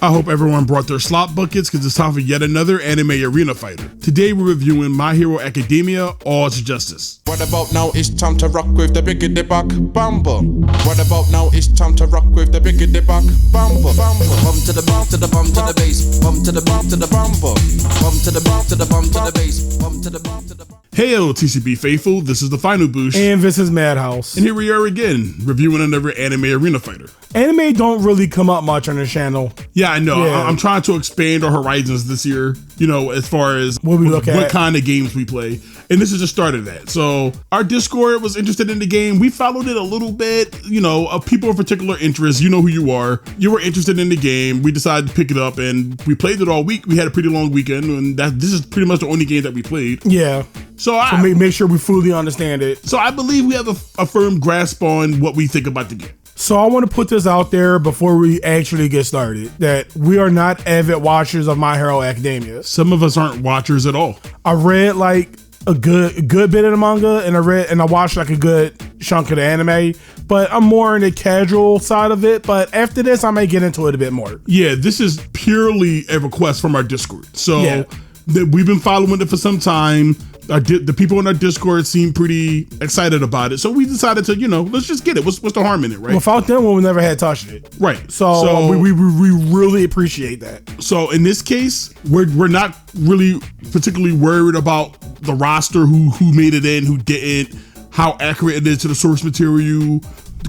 I hope everyone brought their slop buckets because it's time for yet another anime arena fighter. Today we're reviewing My Hero Academia: All to Justice. What about now? It's time to rock with the biggity buck bumper. What about now? It's time to rock with the biggity buck bumper. Bum to the bump to the bump to the bass. Bum to the bump to the bumper. Bum to the bump to the bump to the bass. Bum to the bump to the bump. Heyo, TCB faithful, this is the Final Boost. And this is Madhouse. And here we are again, reviewing another anime arena fighter. Anime don't really come up much on the channel. Yeah, I know. Yeah. I'm trying to expand our horizons this year, you know, as far as what kind of games we play. And this is the start of that. So our Discord was interested in the game. We followed it a little bit, you know, of people of particular interest. You know who you are. You were interested in the game. We decided to pick it up and we played it all week. We had a pretty long weekend and this is pretty much the only game that we played. Yeah. So make sure we fully understand it. So I believe we have a firm grasp on what we think about the game. So I want to put this out there before we actually get started, that we are not avid watchers of My Hero Academia. Some of us aren't watchers at all. I read like a good bit of the manga and I watched like a good chunk of the anime, but I'm more in the casual side of it. But after this, I may get into it a bit more. Yeah, this is purely a request from our Discord. So yeah. We've been following it for some time. The people in our Discord seem pretty excited about it. So we decided to, you know, let's just get it. What's the harm in it, right? Without them, we never had touched it. Right. So we really appreciate that. So in this case, we're not really particularly worried about the roster, who made it in, who didn't, how accurate it is to the source material,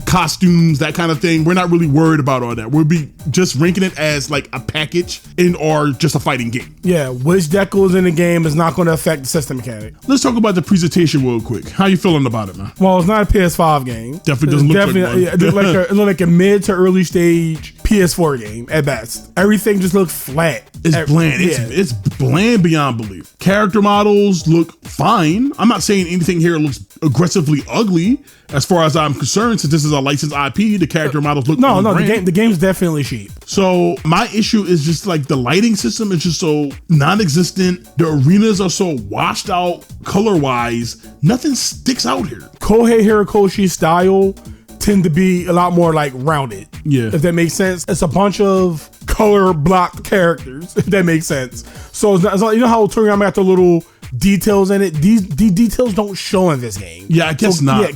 costumes, that kind of thing. We're not really worried about all that. We'll be just ranking it as like a package or just a fighting game. Yeah, which deck goes in the game is not going to affect the system mechanic. Let's talk about the presentation real quick. How you feeling about it, man? Well, it's not a PS5 game. Definitely doesn't look like one. Yeah, it looked like a mid to early stage PS4 game at best. Everything just looks flat. It's bland. Yeah. It's bland beyond belief. Character models look fine. I'm not saying anything here looks aggressively ugly as far as I'm concerned. Since this is a licensed IP, the character models look the game's definitely cheap. So my issue is just like the lighting system is just so non-existent. The arenas are so washed out color-wise. Nothing sticks out here. Kohei Hirokoshi's style tend to be a lot more like rounded. Yeah. If that makes sense. It's a bunch of color blocked characters, if that makes sense. So it's not, you know how Toriyama got the little details in it? These details don't show in this game. Yeah, I guess not. Yeah,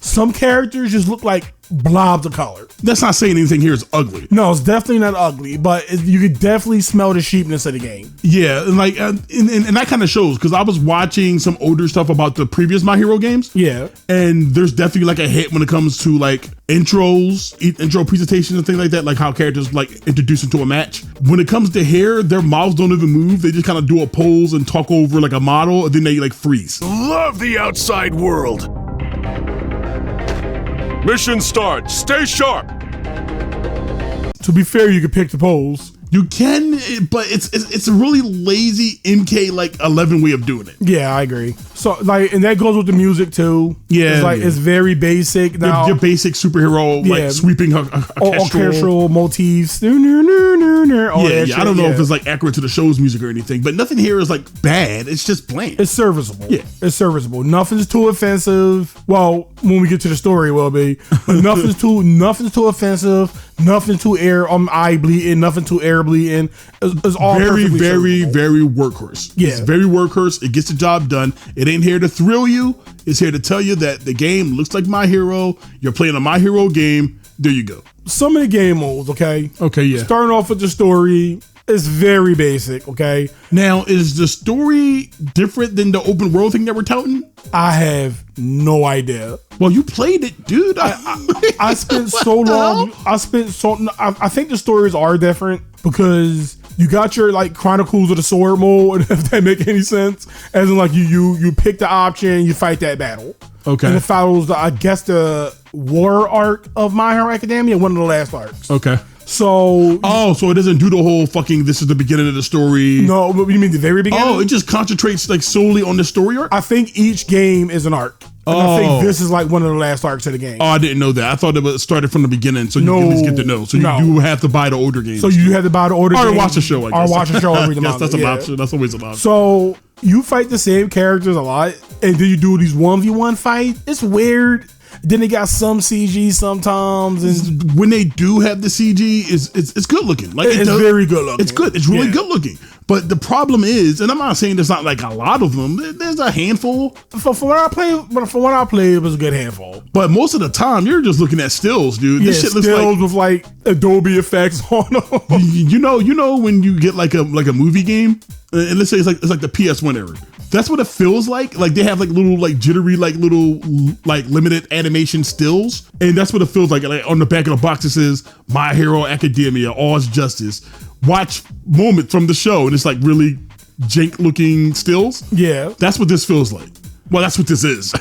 some characters just look like blobs of color. That's not saying anything here is ugly. No, it's definitely not ugly, but you could definitely smell the cheapness of the game. Yeah, and like, and that kind of shows because I was watching some older stuff about the previous My Hero games. Yeah, and there's definitely like a hit when it comes to like intro presentations and things like that, like how characters like introduced into a match. When it comes to hair, their mouths don't even move. They just kind of do a pose and talk over like a model, and then they like freeze. Love the outside world. Mission start. Stay sharp. To be fair, you could pick the pose. You can, but it's a really lazy MK like 11 way of doing it. Yeah, I agree. So like, and that goes with the music too. Yeah, it's like it's very basic. Now your basic superhero like sweeping orchestral motifs. I don't know if it's like accurate to the show's music or anything, but nothing here is like bad. It's just bland. It's serviceable. Yeah, it's serviceable. Nothing's too offensive. Well, when we get to the story, it will be. But nothing's too offensive. Nothing too eye bleeding. Nothing too air bleeding. It's all very workhorse. Yeah, it's very workhorse. It gets the job done. It ain't here to thrill you. It's here to tell you that the game looks like My Hero. You're playing a My Hero game. There you go. Some of the game modes, okay? Okay, yeah. Starting off with the story, it's very basic, okay? Now, is the story different than the open world thing that we're touting? I have no idea. Well, you played it, dude. I spent so long. I think the stories are different because you got your like Chronicles of the Sword mode, if that make any sense. As in like you pick the option, you fight that battle. Okay. And it follows the war arc of My Hero Academia, one of the last arcs. Okay. So it doesn't do the whole fucking this is the beginning of the story. No, you mean the very beginning? Oh, it just concentrates like solely on the story arc? I think each game is an arc. And I think this is like one of the last arcs of the game. Oh, I didn't know that. I thought it started from the beginning, so you can at least get to know. So you have to buy the older games. So you have to buy the older games. Or watch the show, I guess. Or watch the show every month. That's an option. That's always an option. So you fight the same characters a lot, and then you do these 1v1 fights. It's weird. Then they got some CG sometimes, and when they do have the CG, it's good looking. Like it's very good looking. It's good. It's really good looking. But the problem is, and I'm not saying there's not like a lot of them. There's a handful. For what I played, it was a good handful. But most of the time, you're just looking at stills, dude. Yeah, this shit stills looks like with like Adobe effects on them. you know when you get like a movie game, and let's say it's like the PS1 era. That's what it feels like. Like they have like little like jittery like little like limited animation stills, and that's what it feels like. Like on the back of the box it says My Hero Academia, All's Justice. Watch moment from the show, and it's like really jank looking stills. Yeah, that's what this feels like. Well, that's what this is.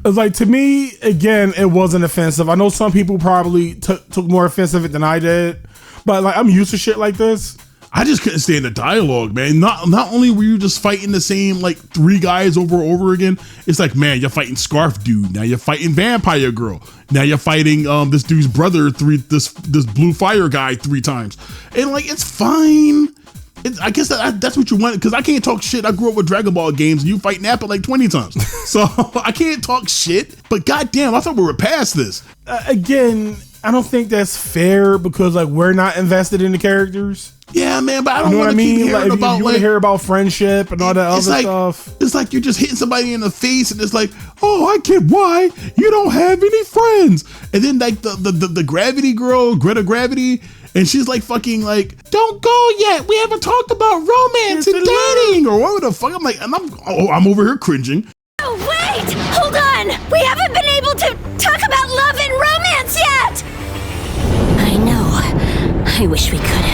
It's like, to me, again, it wasn't offensive. I know some people probably took more offensive it than I did, but like I'm used to shit like this. I just couldn't stand the dialogue, man. Not only were you just fighting the same like 3 guys over and over again, it's like, man, you're fighting Scarf Dude. Now you're fighting Vampire Girl. Now you're fighting this dude's brother this blue fire guy 3 times. And like, it's fine. I guess that's what you want, because I can't talk shit. I grew up with Dragon Ball games, and you fight Nappa like 20 times. So I can't talk shit. But goddamn, I thought we were past this. Again, I don't think that's fair, because like we're not invested in the characters. Yeah, man, but I don't want to keep hearing like, about you want to hear about friendship and all that other stuff. It's like you're just hitting somebody in the face, and it's like, oh, I get why you don't have any friends. And then like the Gravity girl, Greta Gravity, and she's like fucking like, don't go yet. We haven't talked about romance and dating or whatever the fuck. I'm like, and I'm over here cringing. Oh wait, hold on. We haven't been able to talk about love and romance yet. I know. I wish we could have.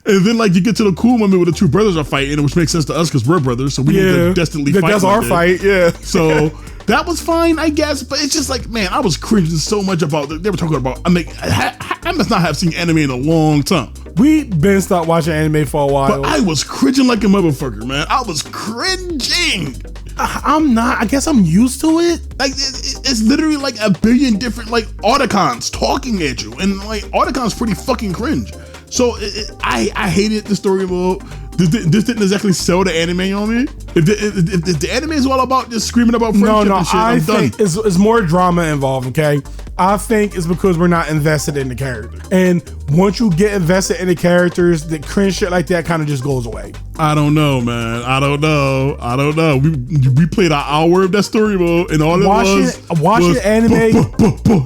And then like you get to the cool moment where the 2 brothers are fighting, which makes sense to us because we're brothers, so we need to destinedly fight. That's our fight, yeah. So that was fine, I guess, but it's just like, man, I was cringing so much about they were talking about. I mean, I must not have seen anime in a long time. We been stopped watching anime for a while. But I was cringing like a motherfucker, man. I was cringing. I'm not. I guess I'm used to it. Like it's literally like a billion different like autocons talking at you, and like autocons pretty fucking cringe. So I hated the story mode. This didn't exactly sell the anime on me. If the anime is all about just screaming about friendship and shit, I'm done. It's more drama involved, okay? I think it's because we're not invested in the character. And once you get invested in the characters, the cringe shit like that kind of just goes away. I don't know, man. I don't know. We played an hour of that story mode, and all watching anime.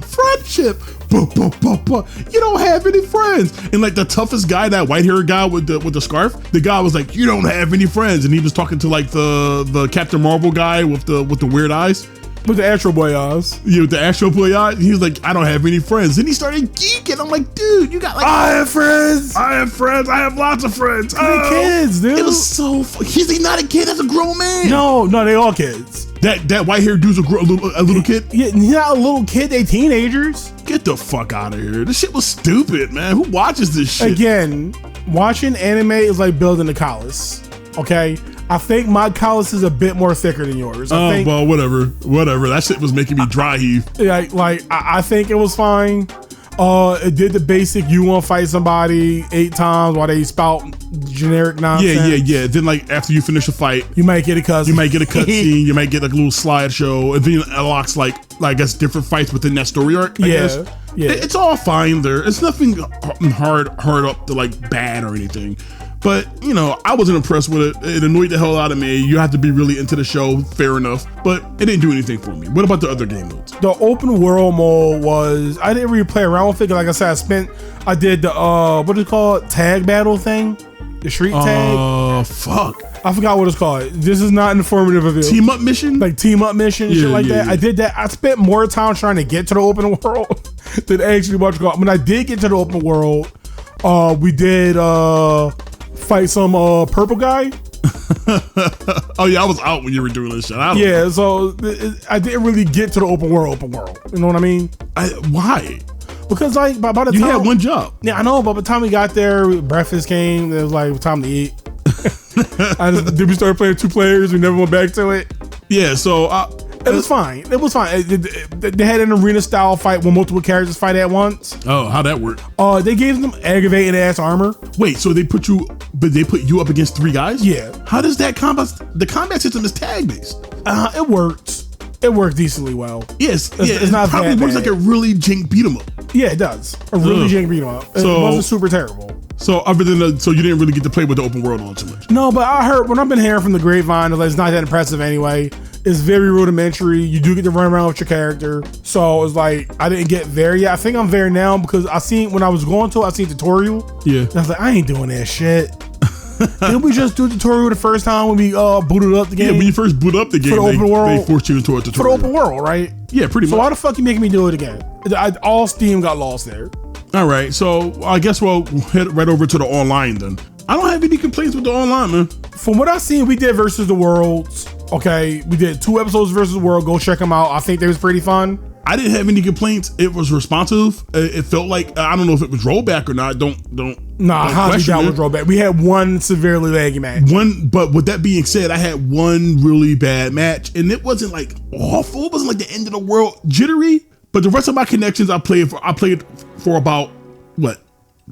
Friendship. You don't have any friends. And like the toughest guy, that white-haired guy with the scarf, the guy was like, you don't have any friends. And he was talking to like the Captain Marvel guy with the weird eyes. With the Astro Boy eyes. Yeah, with the Astro Boy eyes. He was like, I don't have any friends. Then he started geeking. I'm like, dude, you got like... I have friends. I have lots of friends. Kids, dude. It was so... He's not a kid, that's a grown man. No, they all kids. That white-haired dude's a little kid? Yeah, he's not a little kid. They teenagers. Get the fuck out of here. This shit was stupid, man. Who watches this shit? Again, watching anime is like building a callus, okay? I think my callus is a bit more thicker than yours. Well, whatever. That shit was making me dry heave. I think it was fine. It did the basic, you want to fight somebody 8 times while they spout generic nonsense. Yeah. Then like after you finish a fight, you might get a cutscene. You might get a cutscene. You might get like a little slideshow, and then it unlocks like I guess different fights within that story arc. I guess. Yeah. It's all fine there. It's nothing hard up to like bad or anything. But, you know, I wasn't impressed with it. It annoyed the hell out of me. You have to be really into the show, fair enough. But it didn't do anything for me. What about the other game modes? The open world mode was, I didn't really play around with it. Like I said, I did the, what is it called? Tag battle thing? The street tag? Fuck. I forgot what it's called. This is not informative of it. Team up mission? Like team up mission and shit like that. Yeah. I did that. I spent more time trying to get to the open world than actually watch. When I did get to the open world, we did, fight some purple guy. Oh yeah, I was out when you were doing this shit. So I didn't really get to the open world. You know what I mean? Why? Because like by the time you had one job. Yeah, I know. But by the time we got there, breakfast came. It was like time to eat. Then we started playing 2 players. We never went back to it. Yeah. So It was fine. It was fine. They had an arena style fight where multiple characters fight at once. Oh, how'd that work? They gave them aggravated ass armor. Wait, so they put you up against 3 guys? Yeah. How does that the combat system is tag based? It worked. It worked decently well. Yes, it's not probably that works bad. like a really jank beat 'em up. Yeah, it does. A really jank beat 'em up. It wasn't super terrible. So other than so you didn't really get to play with the open world on too much. No, but I heard when I've been hearing from the grapevine, it's not that impressive anyway. It's very rudimentary. You do get to run around with your character. So it's like I didn't get there yet. I think I'm there now because when I was going to, I seen tutorial. Yeah. And I was like, I ain't doing that shit. Didn't we just do tutorial the first time when we booted up the game? Yeah, when you first boot up the game, for the open world, they forced you into a tutorial. For the open world, right? Yeah, pretty much. So why the fuck you making me do it again? All Steam got lost there. All right, so I guess we'll head right over to the online then. I don't have any complaints with the online, man. From what I've seen, we did Versus the Worlds. Okay, we did 2 episodes of Versus the World. Go check them out. I think they was pretty fun. I didn't have any complaints. It was responsive. It felt like I don't know if it was rollback or not. Don't. Nah, highly doubt it was rollback. We had one severely laggy match. But with that being said, I had one really bad match, and it wasn't like awful. It wasn't like the end of the world jittery. But the rest of my connections, I played for about what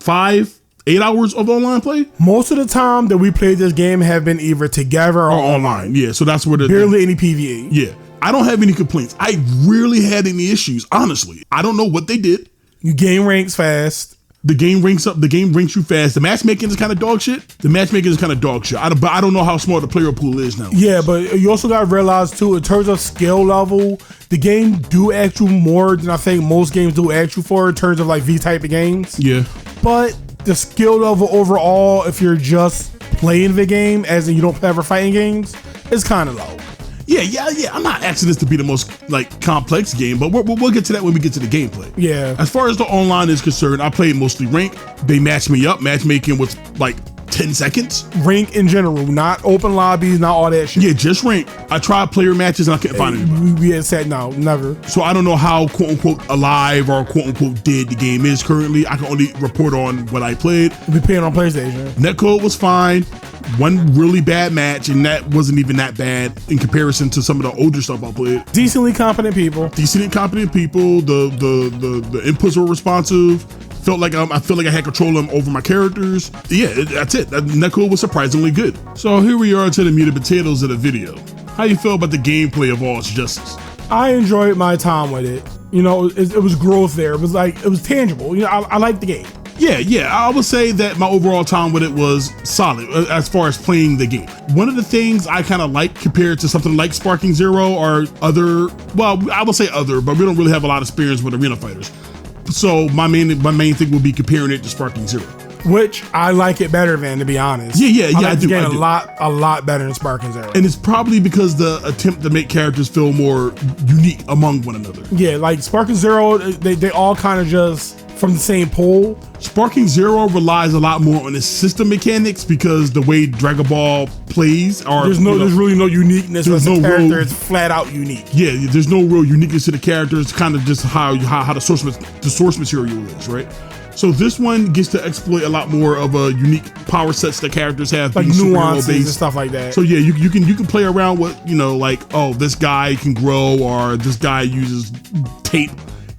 5-8 hours of online play. Most of the time that we played this game have been either together or online. Yeah, so that's where barely any PvE. Yeah. I don't have any complaints. I really had any issues, honestly. I don't know what they did. You game ranks fast. The game ranks up. The game ranks you fast. The matchmaking is kind of dog shit. But I don't know how smart the player pool is now. Yeah, but you also got to realize too, in terms of skill level, the game do ask you more than I think most games do ask you for in terms of like these type of games. Yeah. But the skill level overall, if you're just playing the game, as in you don't play ever fighting games, is kind of low. Yeah. I'm not asking this to be the most like complex game, but we'll get to that when we get to the gameplay. Yeah. As far as the online is concerned, I played mostly rank. They matched me up. Matchmaking was like 10 seconds. Rank in general, not open lobbies, not all that shit. Yeah, just rank. I tried player matches and I couldn't find anybody. We had said no, never. So I don't know how quote unquote alive or quote unquote dead the game is currently. I can only report on what I played. We playing on PlayStation. Netcode was fine. One really bad match, and that wasn't even that bad in comparison to some of the older stuff I played. Decently competent people. The inputs were responsive. I feel like I had control of them over my characters. Yeah, that's it. Netcode was surprisingly good. So here we are to the meat and potatoes of the video. How you feel about the gameplay of All Justice? I enjoyed my time with it. You know, it was growth there. It was tangible. You know, I liked the game. Yeah, I would say that my overall time with it was solid as far as playing the game. One of the things I kind of like compared to something like Sparking Zero or other, well, I would say other, but we don't really have a lot of experience with arena fighters. So my main thing would be comparing it to Sparking Zero. Which I like it better than, to be honest. Yeah, I do. I do. A lot better than Sparking Zero. And it's probably because the attempt to make characters feel more unique among one another. Yeah, like Sparking Zero, they all kind of just from the same pool. Sparking Zero relies a lot more on its system mechanics because the way Dragon Ball plays there's really no uniqueness. There's no character. It's flat out unique. Yeah, there's no real uniqueness to the character. It's kind of just how the source material is, right? So this one gets to exploit a lot more of a unique power sets that characters have, like nuances and stuff like that. So yeah, you can play around with, like, oh, this guy can grow or this guy uses tape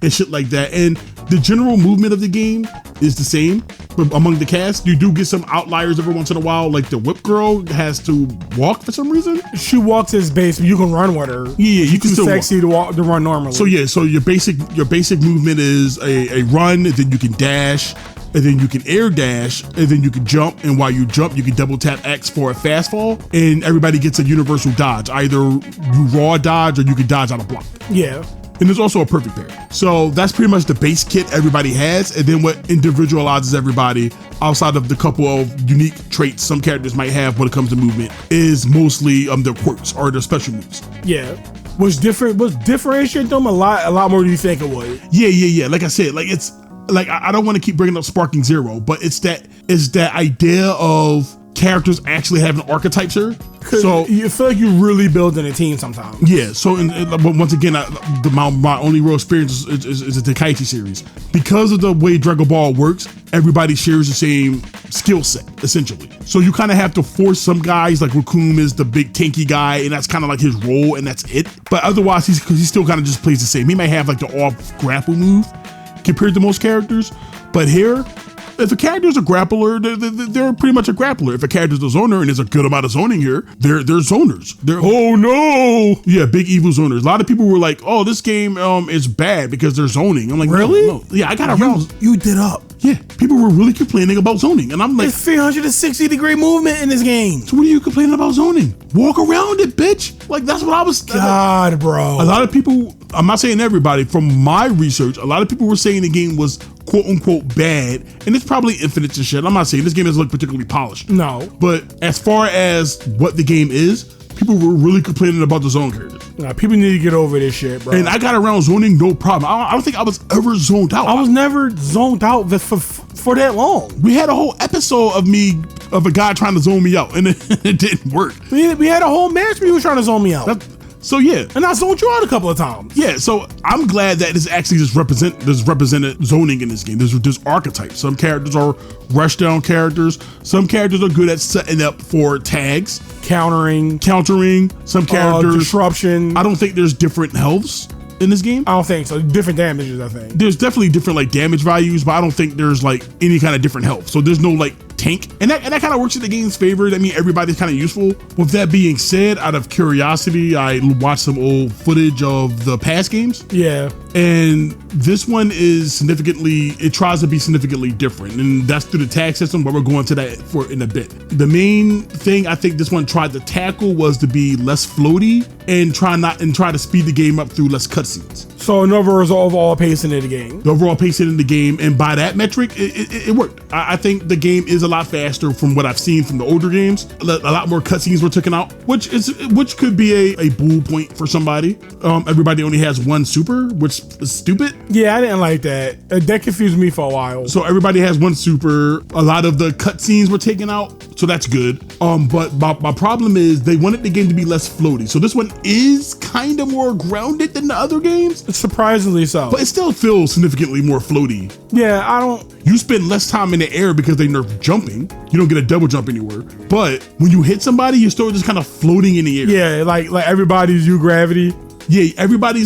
and shit like that. And the general movement of the game is the same, but among the cast, you do get some outliers every once in a while. Like the Whip Girl has to walk for some reason. She walks as base, but you can run with her. Yeah, you can She's still sexy to run normally. So yeah, so your basic movement is a run, and then you can dash, and then you can air dash, and then you can jump. And while you jump, you can double tap X for a fast fall, and everybody gets a universal dodge. Either you raw dodge or you can dodge out of block. Yeah. And there's also a perfect pair. So that's pretty much the base kit everybody has. And then what individualizes everybody outside of the couple of unique traits some characters might have when it comes to movement is mostly their quirks or their special moves. Yeah. Which differentiate them a lot more than you think it would. Yeah. Like I said, like it's like I don't want to keep bringing up Sparking Zero, but it's that idea of characters actually have an archetype here. So you feel like you're really building a team sometimes. Yeah. So once again, my only real experience is the Tenkaichi series. Because of the way Dragon Ball works, everybody shares the same skill set essentially. So you kind of have to force some guys, like Raccoon is the big tanky guy, and that's kind of like his role, and that's it. But otherwise, he still kind of just plays the same. He may have like the off grapple move compared to most characters, but here, if a character's a grappler, they're pretty much a grappler. If a character's a zoner, and there's a good amount of zoning here, they're zoners. Oh no! Yeah, big evil zoners. A lot of people were like, "Oh, this game is bad because they're zoning." I'm like, really? No. Yeah, I got around. You did up. Yeah, people were really complaining about zoning, and I'm like, it's 360-degree movement in this game. So what are you complaining about zoning? Walk around it, bitch. Like that's what I was. God, bro. A lot of people. I'm not saying everybody. From my research, a lot of people were saying the game was quote unquote bad, and it's probably infinite and shit. I'm not saying this game doesn't look particularly polished. No. But as far as what the game is, people were really complaining about the zone characters. Nah, people need to get over this shit, bro. And I got around zoning no problem. I don't think I was ever zoned out. I was never zoned out for that long. We had a whole episode of a guy trying to zone me out, and it didn't work. We had a whole match where he was trying to zone me out. So yeah, and I zoned you out a couple of times. Yeah, so I'm glad that this actually just represented zoning in this game. There's archetypes. Some characters are rushdown characters. Some characters are good at setting up for tags, countering. Some characters disruption. I don't think there's different healths in this game. I don't think so. Different damages, I think. There's definitely different like damage values, but I don't think there's like any kind of different health. So there's no like tank, and that kind of works in the game's favor. I mean, everybody's kind of useful. With that being said, out of curiosity, I watched some old footage of the past games. Yeah, and this one is it tries to be significantly different, and that's through the tag system, but we're going to that for in a bit. The main thing I think this one tried to tackle was to be less floaty and try to speed the game up through less cutscenes. So in other words, overall pacing of the game. The overall pacing in the game, and by that metric, it worked. I think the game is a lot faster from what I've seen from the older games. A lot more cutscenes were taken out, which could be a bull point for somebody. Everybody only has one super, which is stupid. Yeah, I didn't like that. That confused me for a while. So everybody has one super. A lot of the cutscenes were taken out, so that's good. But my problem is they wanted the game to be less floaty. So this one is kind of more grounded than the other games. Surprisingly so. But it still feels significantly more floaty. Yeah, you spend less time in the air because they nerfed jumping. You don't get a double jump anywhere. But when you hit somebody, you're still just kind of floating in the air. Yeah, like everybody's gravity. Yeah, everybody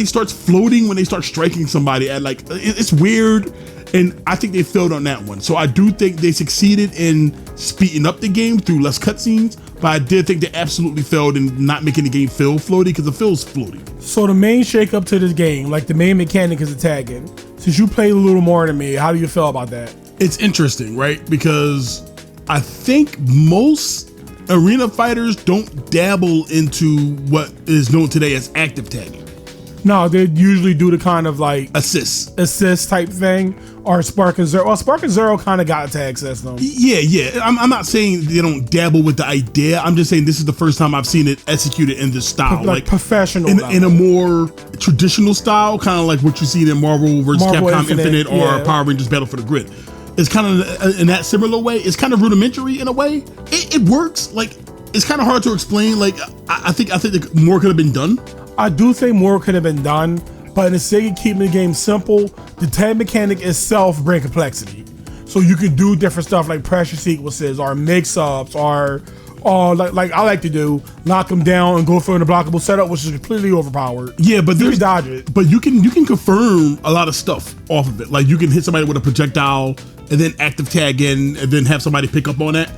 starts floating when they start striking somebody at it's weird. And I think they failed on that one. So I do think they succeeded in speeding up the game through less cutscenes, but I did think they absolutely failed in not making the game feel floaty, because it feels floaty. So the main shakeup to this game, like the main mechanic is the tagging. Since you played a little more than me, how do you feel about that? It's interesting, right? Because I think most arena fighters don't dabble into what is known today as active tagging. No, they usually do the kind of like assist type thing, or Spark and Zero. Well, Spark and Zero kind of got a tag system. Yeah. I'm not saying they don't dabble with the idea. I'm just saying this is the first time I've seen it executed in this style, like professional, in a more traditional style, kind of like what you see in Marvel vs. Capcom Infinite or Power Rangers Battle for the Grid. It's kind of in that similar way. It's kind of rudimentary in a way. It works. Like, it's kind of hard to explain. Like, I think more could have been done. I do think more could have been done, but in the sake of keeping the game simple, the tag mechanic itself brings complexity. So you can do different stuff like pressure sequences or mix-ups or like I like to do, knock them down and go for an unblockable setup, which is completely overpowered. Yeah, but you can dodge it. But you can confirm a lot of stuff off of it. Like you can hit somebody with a projectile and then active tag in and then have somebody pick up on that.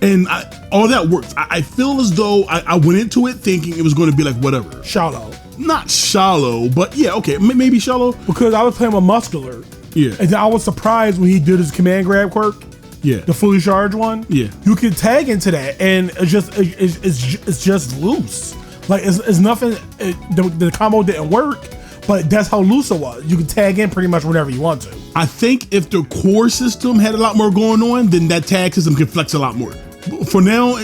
And all that works. I feel as though I went into it thinking it was going to be like whatever. Shallow. Not shallow, but yeah, okay, maybe shallow. Because I was playing with Muscular. Yeah. And then I was surprised when he did his command grab quirk. Yeah. The fully charged one. Yeah. You can tag into that, and it's just loose. Like it's nothing. The combo didn't work, but that's how loose it was. You can tag in pretty much whenever you want to. I think if the core system had a lot more going on, then that tag system can flex a lot more. For now,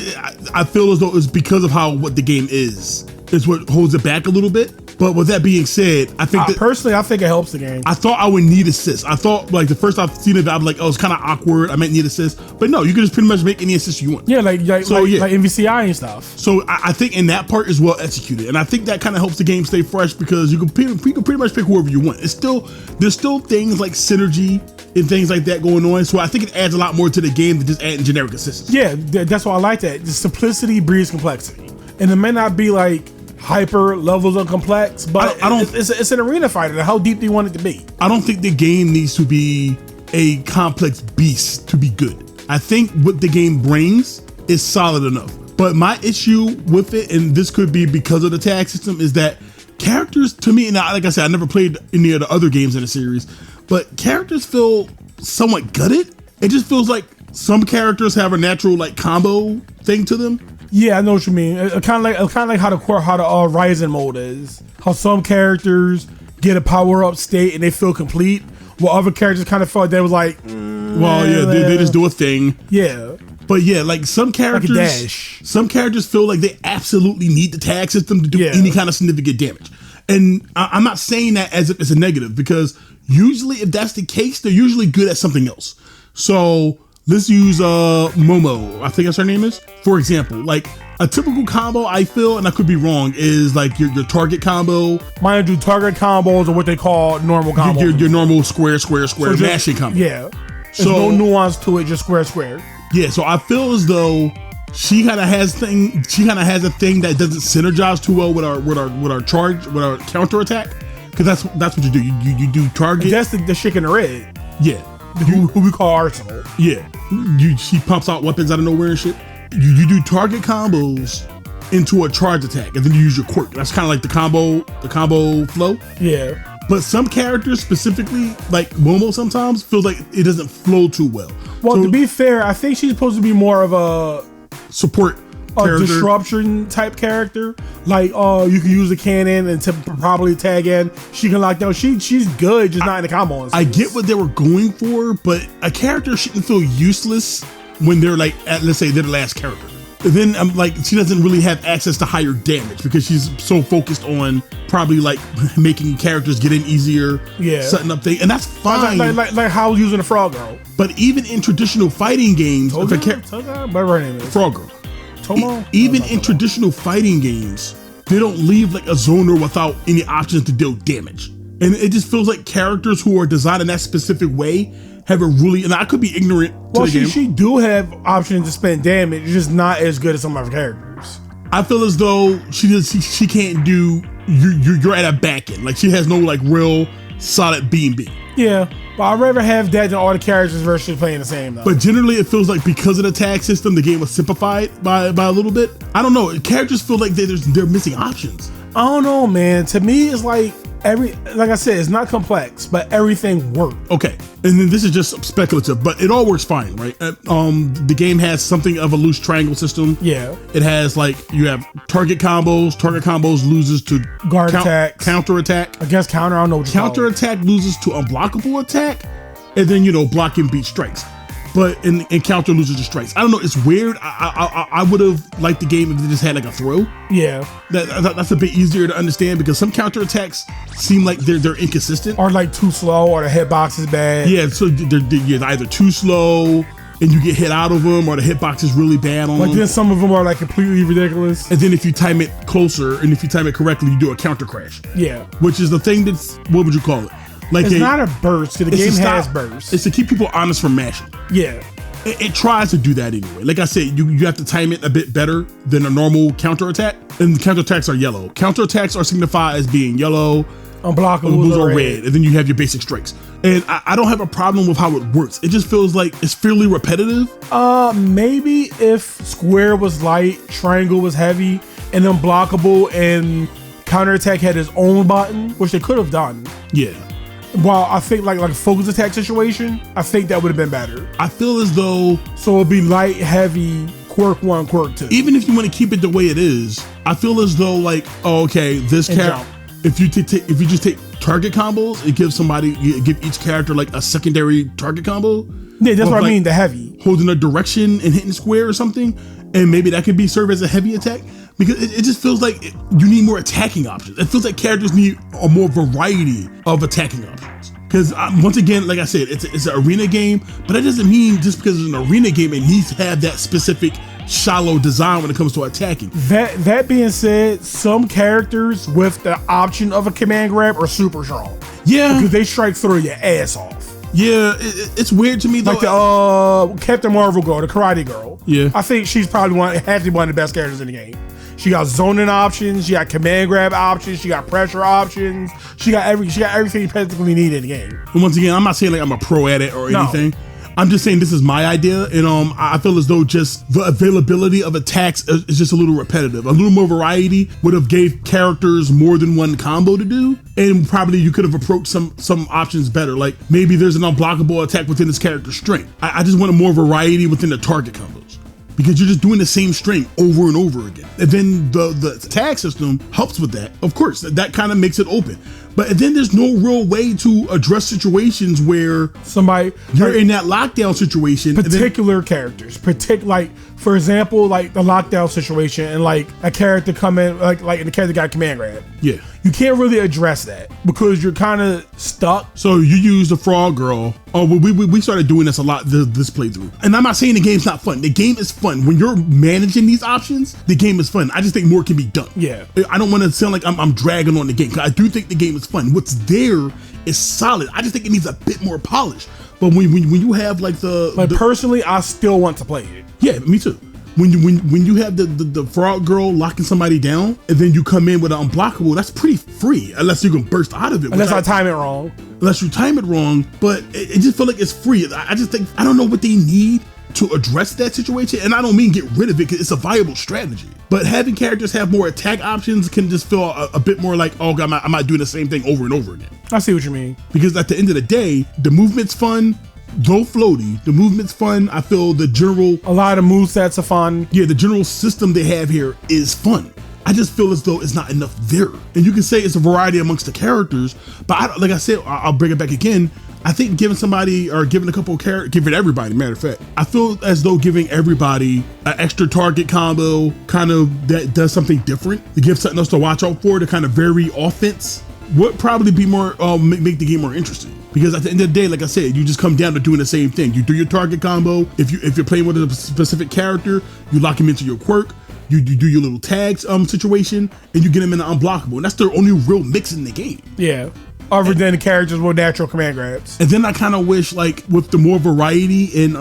I feel as though it's because of what the game is. It's what holds it back a little bit. But with that being said, I think that personally, I think it helps the game. I thought I would need assist. I thought like the first I've seen it, I'm like, oh, it's kind of awkward. I might need assist, but no, you can just pretty much make any assist you want. Yeah, like MVCI and stuff. So I think in that part is well executed, and I think that kind of helps the game stay fresh because you can pretty much pick whoever you want. There's still things like synergy and things like that going on. So I think it adds a lot more to the game than just adding generic assistance. Yeah, that's why I like that. The simplicity breeds complexity, and it may not be like hyper levels of complex, but it's an arena fighter. How deep do you want it to be? I don't think the game needs to be a complex beast to be good. I think what the game brings is solid enough. But my issue with it, and this could be because of the tag system, is that characters, to me, and like I said, I never played any of the other games in the series, but characters feel somewhat gutted. It just feels like some characters have a natural like combo thing to them. Yeah, I know what you mean. Kind of like how the Rising mode is. How some characters get a power up state and they feel complete, while other characters kind of felt they was like, they just do a thing. Yeah. But yeah, like some characters feel like they absolutely need the tag system to do any kind of significant damage. And I'm not saying that as if it's a negative, because usually if that's the case, they're usually good at something else. So let's use Momo, I think that's her name is. For example, like a typical combo, I feel, and I could be wrong, is like your target combo. Mine do target combos or what they call normal combos. Your normal square mashing combo. Yeah. There's no nuance to it, just square. Yeah, so I feel as though she kind of has a thing that doesn't synergize too well with our counter attack, because that's what you do. You do target. That's the chick in the red. Yeah. Who we call Arsenal. Yeah. She pumps out weapons out of nowhere and shit. You do target combos into a charge attack, and then you use your quirk. That's kind of like the combo flow. Yeah. But some characters, specifically like Momo, sometimes feels like it doesn't flow too well. Well, to be fair, I think she's supposed to be more of a support character. Disruption type character. Like, you can use a cannon and to probably tag in. She can lock down. She's good, just not in the combos. I get what they were going for, but a character shouldn't feel useless when they're like, let's say they're the last character. And then I'm like, she doesn't really have access to higher damage because she's so focused on probably like making characters get in easier, setting up things, and that's fine. Like how using a Frog Girl. But even in traditional fighting games, whatever her name is, Frog Girl. Tomo? Even in traditional fighting games, they don't leave like a zoner without any options to deal damage. And it just feels like characters who are designed in that specific way have a really, and I could be ignorant to the game. She do have options to spend damage, it's just not as good as some of her characters. I feel as though she can't do, you're at a back end. Like she has no like real solid B&B. Yeah, but I'd rather have that than all the characters versus playing the same though. But generally it feels like because of the tag system, the game was simplified by a little bit. I don't know, characters feel like they're missing options. I don't know, man. To me, it's like like I said, it's not complex, but everything worked. Okay, and then this is just speculative, but it all works fine, right? The game has something of a loose triangle system. Yeah. It has like, you have target combos. Target combos loses to guard attack, counter attack. I guess counter. I don't know what counter attack loses to unblockable attack, and then block and beat strikes. But in counter loses to strikes. I don't know. It's weird. I would have liked the game if they just had like a throw. Yeah, that's a bit easier to understand because some counter attacks seem like they're inconsistent or like too slow, or the hitbox is bad. Yeah, so they're either too slow and you get hit out of them, or the hitbox is really bad on them. Then some of them are like completely ridiculous. And then if you time it closer and if you time it correctly, you do a counter crash. Yeah, which is the thing that's, what would you call it? Like it's not a burst, because the game has bursts. It's to keep people honest from mashing. Yeah. It tries to do that anyway. Like I said, you have to time it a bit better than a normal counterattack. And counterattacks are yellow. Counterattacks are signified as being yellow, unblockable, or red. And then you have your basic strikes. And I don't have a problem with how it works. It just feels like it's fairly repetitive. Maybe if square was light, triangle was heavy, and unblockable and counterattack had its own button, which they could have done. Yeah. Well, I think like a focus attack situation, I think that would have been better. I feel as though, so it'd be light, heavy, quirk 1, quirk 2. Even if you want to keep it the way it is, I feel as though like, this character, if you just take target combos, it gives give each character like a secondary target combo. Yeah, that's what I mean, the heavy. Holding a direction and hitting square or something, and maybe that could serve as a heavy attack. because it just feels like you need more attacking options. It feels like characters need a more variety of attacking options. Because once again, like I said, it's an arena game, but that doesn't mean just because it's an arena game, it needs to have that specific shallow design when it comes to attacking. That being said, some characters with the option of a command grab are super strong. Yeah. Because they strike through your ass off. Yeah, it's weird to me though. Like the Captain Marvel girl, the karate girl. Yeah. I think she's probably has to be one of the best characters in the game. She got zoning options, she got command grab options, she got pressure options, she got everything you practically need in the game. And once again, I'm not saying like I'm a pro at it or anything. No. I'm just saying this is my idea, and I feel as though just the availability of attacks is just a little repetitive. A little more variety would have gave characters more than one combo to do, and probably you could have approached some options better. Like maybe there's an unblockable attack within this character's strength. I just wanted more variety within the target combos, because you're just doing the same string over and over again. And then the tag system helps with that. Of course, that kind of makes it open. But then there's no real way to address situations where you're in that lockdown situation. Particular characters, like for example, like the lockdown situation, and like a character come in, like the character got command grab. Yeah, you can't really address that because you're kind of stuck. So you use the frog girl. Oh, we started doing this a lot this playthrough. And I'm not saying the game's not fun. The game is fun when you're managing these options. The game is fun. I just think more can be done. Yeah, I don't want to sound like I'm dragging on the game, because I do think the game is fun. What's there is solid. I just think it needs a bit more polish. But when you have like personally, I still want to play it. Yeah, me too. When you have the frog girl locking somebody down, and then you come in with an unblockable, that's pretty free, unless you can burst out of it. Unless I time it wrong. Unless you time it wrong, but it just feel like it's free. I just think, I don't know what they need to address that situation, and I don't mean get rid of it, because it's a viable strategy. But having characters have more attack options can just feel a bit more like, oh, I'm not doing the same thing over and over again. I see what you mean. Because at the end of the day, the movement's fun, though floaty. The movement's fun. I feel a lot of movesets are fun. Yeah, the general system they have here is fun. I just feel as though it's not enough there. And you can say it's a variety amongst the characters, but like I said, I'll bring it back again. I think giving somebody, or giving a couple of characters, giving everybody, matter of fact, I feel as though giving everybody an extra target combo kind of that does something different, to give something else to watch out for, to kind of vary offense, would probably be more, make the game more interesting. Because at the end of the day, like I said, you just come down to doing the same thing. You do your target combo. If you're playing with a specific character, you lock him into your quirk. You do your little tags situation, and you get him in the unblockable. And that's their only real mix in the game. Yeah. Other than the characters with natural command grabs. And then I kind of wish, like, with the more variety in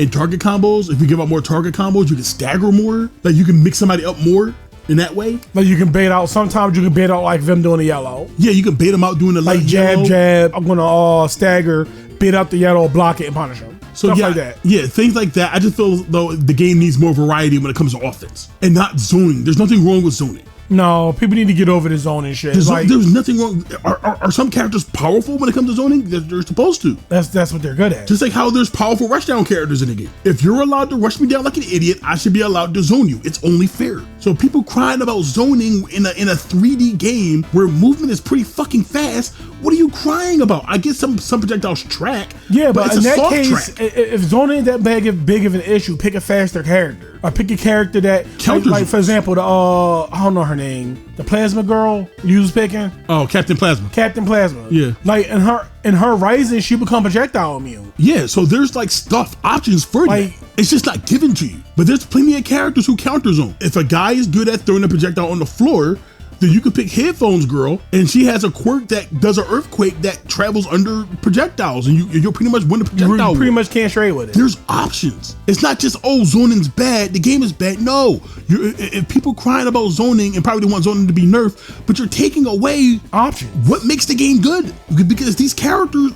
target combos, if you give out more target combos, you can stagger more. Like, you can mix somebody up more in that way. Like, you can bait out, sometimes you can bait out like them doing the yellow. Yeah, you can bait them out doing the like jab. I'm gonna stagger, bait out the yellow, block it, and punish them. So stuff yeah, like that. Yeah, things like that. I just feel though the game needs more variety when it comes to offense and not zoning. There's nothing wrong with zoning. No, people need to get over the zoning shit. There's nothing wrong. Are some characters powerful when it comes to zoning? They're supposed to. That's what they're good at. Just like how there's powerful rushdown characters in the game. If you're allowed to rush me down like an idiot, I should be allowed to zone you. It's only fair. So people crying about zoning in a 3D game where movement is pretty fucking fast, what are you crying about? I get some projectiles track. Yeah, but it's in a that soft case, track. If zoning ain't that big of an issue, pick a faster character. Or pick a character that, like for example, I don't know her name, the Plasma girl you was picking. Oh, Captain Plasma. Captain Plasma. Yeah. Like in her Rising, she become projectile immune. Yeah, so there's like options for you. It's just not given to you. But there's plenty of characters who counter zone. If a guy is good at throwing a projectile on the floor, then you could pick Headphones Girl, and she has a quirk that does an earthquake that travels under projectiles, and you'll pretty much win the projectile. You pretty much can't stray with it. There's options. It's not just, oh, zoning's bad, the game is bad. No, if people crying about zoning and probably want zoning to be nerfed, but you're taking away options. What makes the game good? Because these characters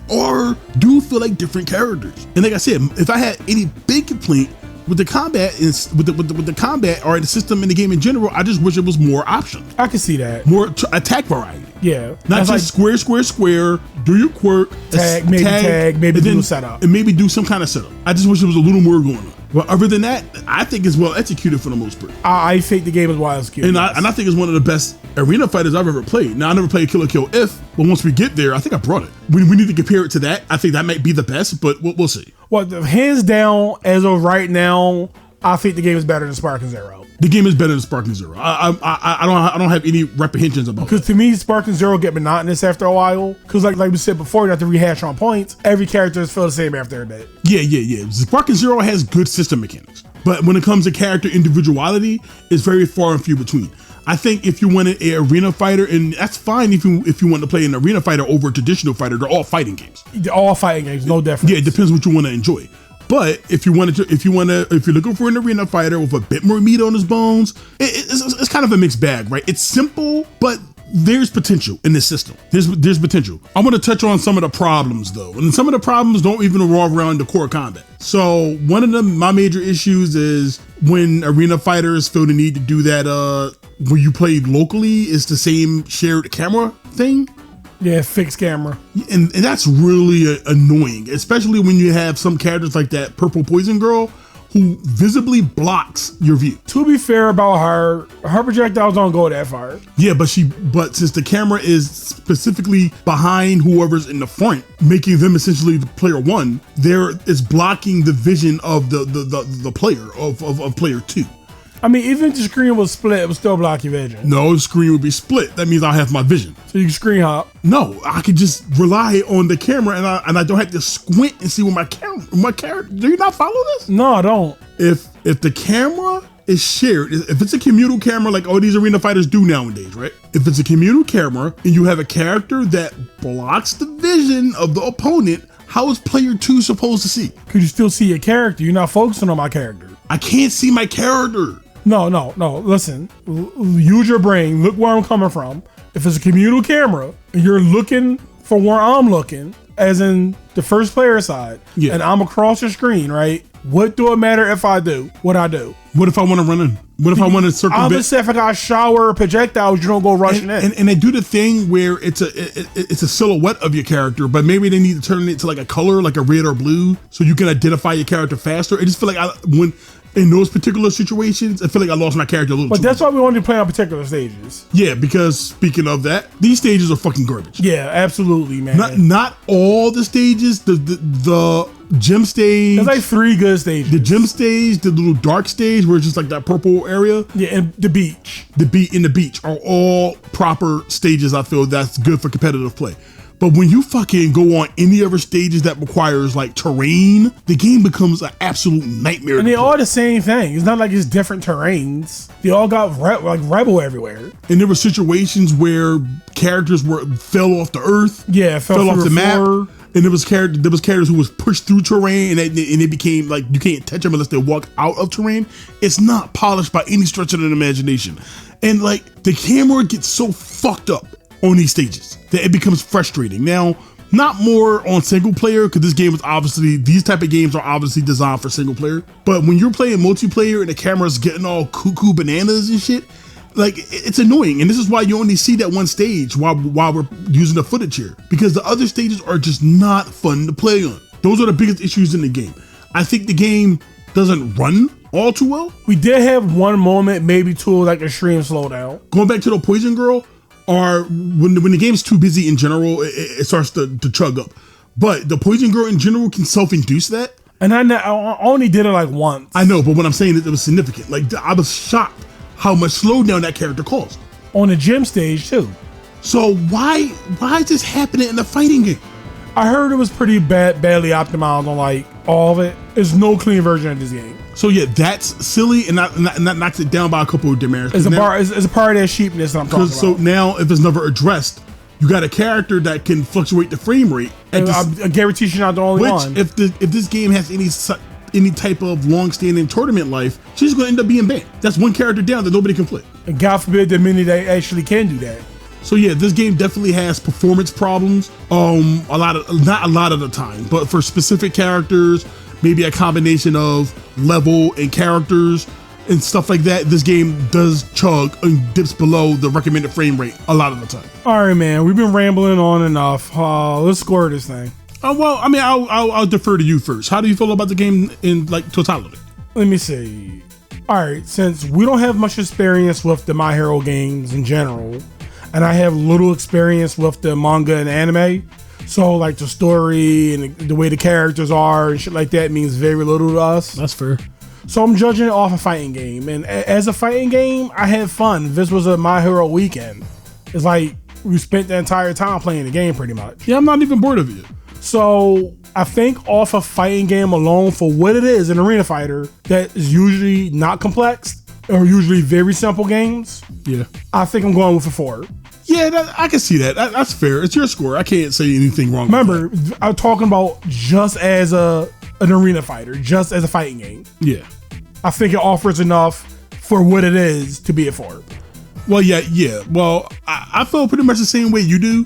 do feel like different characters. And like I said, if I had any big complaint with the combat with the combat or the system in the game in general, I just wish it was more options. I can see that. More attack variety. Yeah. Not just like square, do your quirk, tag, maybe do a setup. And maybe do some kind of setup. I just wish there was a little more going on. But other than that, I think it's well executed for the most part. I think the game is well executed. And I think it's one of the best arena fighters I've ever played. Now, I never played Kill If, but once we get there, I think I brought it. We need to compare it to that. I think that might be the best, but we'll see. Well, hands down, as of right now, I think the game is better than Sparking Zero. The game is better than Sparking Zero. I don't have any reprehensions about it. Because to me, Sparking Zero get monotonous after a while. Because like we said before, you have to rehash on points. Every character is feel the same after a bit. Yeah. Sparking Zero has good system mechanics. But when it comes to character individuality, it's very far and few between. I think if you wanted an arena fighter, and that's fine if you want to play an arena fighter over a traditional fighter, they're all fighting games. They're all fighting games, no difference. Yeah, it depends what you want to enjoy. But if you're looking for an arena fighter with a bit more meat on his bones, it's kind of a mixed bag, right? It's simple, but there's potential in this system. There's potential. I want to touch on some of the problems though, and some of the problems don't even revolve around the core combat. So one of my major issues is when arena fighters feel the need to do that. Where you play locally is the same shared camera thing. Yeah, fixed camera. And that's really annoying, especially when you have some characters like that Purple Poison Girl who visibly blocks your view. To be fair about her projectiles don't go that far. Yeah, but since the camera is specifically behind whoever's in the front, making them essentially the player one, it's blocking the vision of the player of player two. I mean, even if the screen was split, it would still block your vision. No, the screen would be split. That means I have my vision. So you can screen hop. No, I could just rely on the camera, and I don't have to squint and see where my character. Do you not follow this? No, I don't. If the camera is shared, if it's a communal camera like all these arena fighters do nowadays, right? If it's a communal camera and you have a character that blocks the vision of the opponent, how is player two supposed to see? Could you still see your character? You're not focusing on my character. I can't see my character. No. Listen, use your brain. Look where I'm coming from. If it's a communal camera and you're looking for where I'm looking, as in the first player side, and I'm across the screen, right? What do it matter if I do what I do? What if I want to run in? What if I want to circumvent? Obviously, if I got shower projectiles, you don't go rushing in. And they do the thing where it's a silhouette of your character, but maybe they need to turn it to like a color, like a red or blue, so you can identify your character faster. I just feel like in those particular situations, I feel like I lost my character a little. But that's why we wanted to play on particular stages. Yeah, because speaking of that, these stages are fucking garbage. Yeah, absolutely, man. Not all the stages. The gym stage. There's like 3 good stages. The gym stage, the little dark stage where it's just like that purple area. Yeah, and the beach. The beach are all proper stages. I feel that's good for competitive play. But when you fucking go on any other stages that requires like terrain, the game becomes an absolute nightmare. And they all the same thing. It's not like it's different terrains. They all got rebel everywhere. And there were situations where characters fell off the earth. Yeah, fell off the map. And there was characters who was pushed through terrain, and it became like you can't touch them unless they walk out of terrain. It's not polished by any stretch of the imagination. And like the camera gets so fucked up on these stages that it becomes frustrating. Now, not more on single player, because these type of games are obviously designed for single player. But when you're playing multiplayer and the camera's getting all cuckoo bananas and shit, like it's annoying. And this is why you only see that one stage while we're using the footage here, because the other stages are just not fun to play on. Those are the biggest issues in the game. I think the game doesn't run all too well. We did have one moment, maybe two, like a stream slowdown. Going back to the Poison Girl, or when the game's too busy in general, it starts to chug up. But the Poison Girl in general can self-induce that. And I only did it like once. I know, but what I'm saying is it was significant. Like I was shocked how much slowdown that character caused. On the gym stage too. So why is this happening in the fighting game? I heard it was pretty badly optimized on like all of it. There's no clean version of this game. So yeah, that's silly, and that knocks it down by a couple of demerits. It's a part of that sheepness that I'm talking about. So now, if it's never addressed, you got a character that can fluctuate the frame rate. I guarantee you're not the only one. If this game has any type of long-standing tournament life, she's going to end up being banned. That's one character down that nobody can play. And God forbid the many that actually can do that. So yeah, this game definitely has performance problems. Not a lot of the time, but for specific characters, maybe a combination of level and characters and stuff like that, this game does chug and dips below the recommended frame rate a lot of the time. All right, man, we've been rambling on enough. Let's score this thing. Well, I mean, I'll defer to you first. How do you feel about the game in like totality? Let me see. All right, since we don't have much experience with the My Hero games in general, and I have little experience with the manga and anime, so like the story and the way the characters are and shit like that means very little to us. That's fair. So I'm judging it off a fighting game, and as a fighting game, I had fun. This was a My Hero weekend. It's like we spent the entire time playing the game pretty much. Yeah, I'm not even bored of it. So I think off a fighting game alone for what it is, an arena fighter that is usually not complex or usually very simple games. Yeah, I think I'm going with a 4. Yeah, I can see that. That's fair. It's your score. I can't say anything wrong. Remember, I'm talking about just as an arena fighter, just as a fighting game. Yeah, I think it offers enough for what it is to be a 4. Well, yeah. Well, I feel pretty much the same way you do.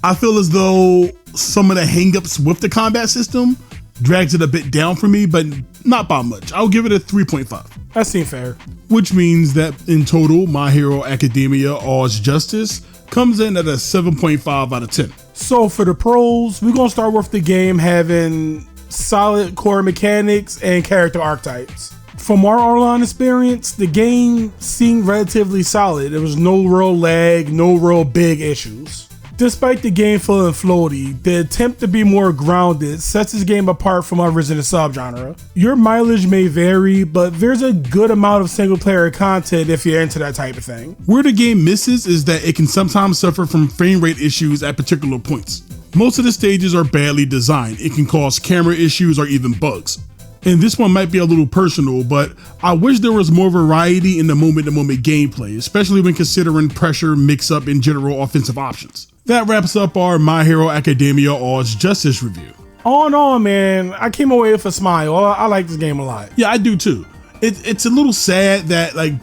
I feel as though some of the hangups with the combat system drags it a bit down for me, but not by much. I'll give it a 3.5. That seems fair. Which means that in total, My Hero Academia All's Justice comes in at a 7.5 out of 10. So for the pros, we're going to start with the game having solid core mechanics and character archetypes. From our online experience, the game seemed relatively solid. There was no real lag, no real big issues. Despite the game feeling floaty, the attempt to be more grounded sets this game apart from others in the subgenre. Your mileage may vary, but there's a good amount of single player content if you're into that type of thing. Where the game misses is that it can sometimes suffer from frame rate issues at particular points. Most of the stages are badly designed. It can cause camera issues or even bugs. And this one might be a little personal, but I wish there was more variety in the moment-to-moment gameplay, especially when considering pressure, mix-up, and general offensive options. That wraps up our My Hero Academia All's Justice review. All in all, man, I came away with a smile. I like this game a lot. Yeah, I do too. It's a little sad that like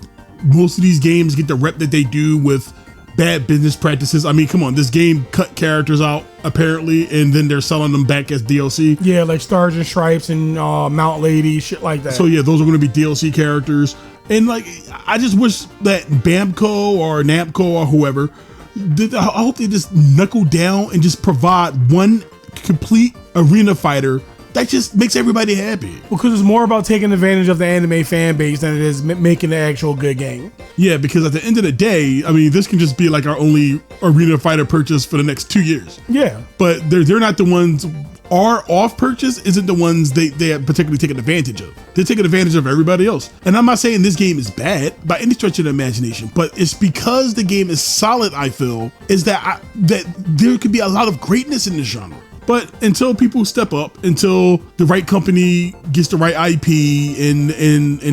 most of these games get the rep that they do with bad business practices. I mean, come on, this game cut characters out apparently, and then they're selling them back as DLC. Yeah, like Stars and Stripes and Mount Lady, shit like that. So yeah, those are going to be DLC characters. And like, I just wish that Bamco or Namco or whoever, I hope they just knuckle down and just provide one complete arena fighter that just makes everybody happy. Because it's more about taking advantage of the anime fan base than it is making the actual good game. Yeah, because at the end of the day, I mean, this can just be like our only arena fighter purchase for the next 2 years. Yeah. But they're not the ones, our off purchase isn't the ones they are particularly taking advantage of. They're taking advantage of everybody else. And I'm not saying this game is bad by any stretch of the imagination, but it's because the game is solid, I feel, is that there could be a lot of greatness in this genre. But until people step up, until the right company gets the right IP and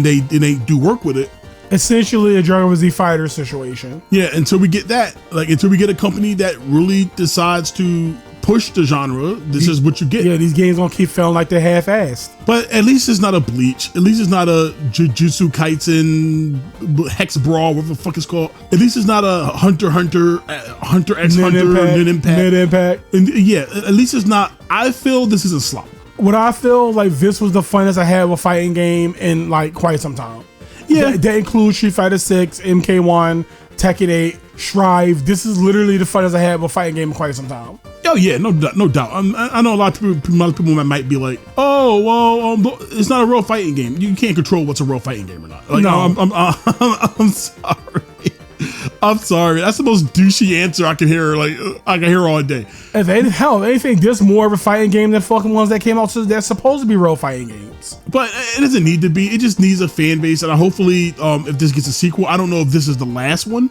they do work with it. Essentially a Dragon Ball Z Fighter situation. Yeah, until we get that, like until we get a company that really decides to push the genre, this is what you get. Yeah, these games gonna keep feeling like they're half-assed. But at least it's not a Bleach. At least it's not a Jujutsu Kaisen, Hex Brawl, whatever the fuck it's called. At least it's not a Hunter x Hunter, Nin Impact. And yeah, at least it's not. I feel this is a slop. What I feel like this was the funnest I had with a fighting game in like quite some time. Yeah, that includes Street Fighter 6, MK1, Tekken 8, Strive. This is literally the funnest I had with a fighting game in quite some time. Oh yeah, no doubt. I know a lot of people might be like, oh well, it's not a real fighting game. You can't control what's a real fighting game or not. Like, no, I'm sorry. I'm sorry. That's the most douchey answer I can hear. Like I can hear all day. If anything, there's more of a fighting game than fucking ones that came out that's supposed to be real fighting games. But it doesn't need to be. It just needs a fan base, and hopefully, if this gets a sequel, I don't know if this is the last one.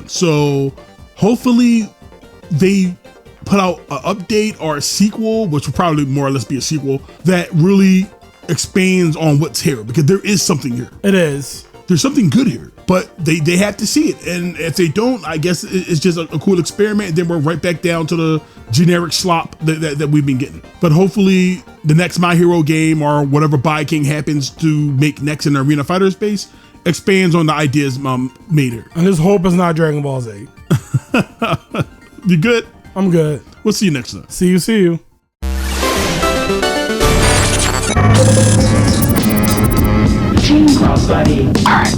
So hopefully, they put out an update or a sequel, which will probably more or less be a sequel that really expands on what's here, because there is something here. It is. There's something good here, but they have to see it. And if they don't, I guess it's just a cool experiment. And then we're right back down to the generic slop that we've been getting. But hopefully the next My Hero game or whatever King happens to make next in the Arena Fighter space expands on the ideas made here. And this hope is not Dragon Ball Z. You good? I'm good. We'll see you next time. See you. Team cross, buddy. All right.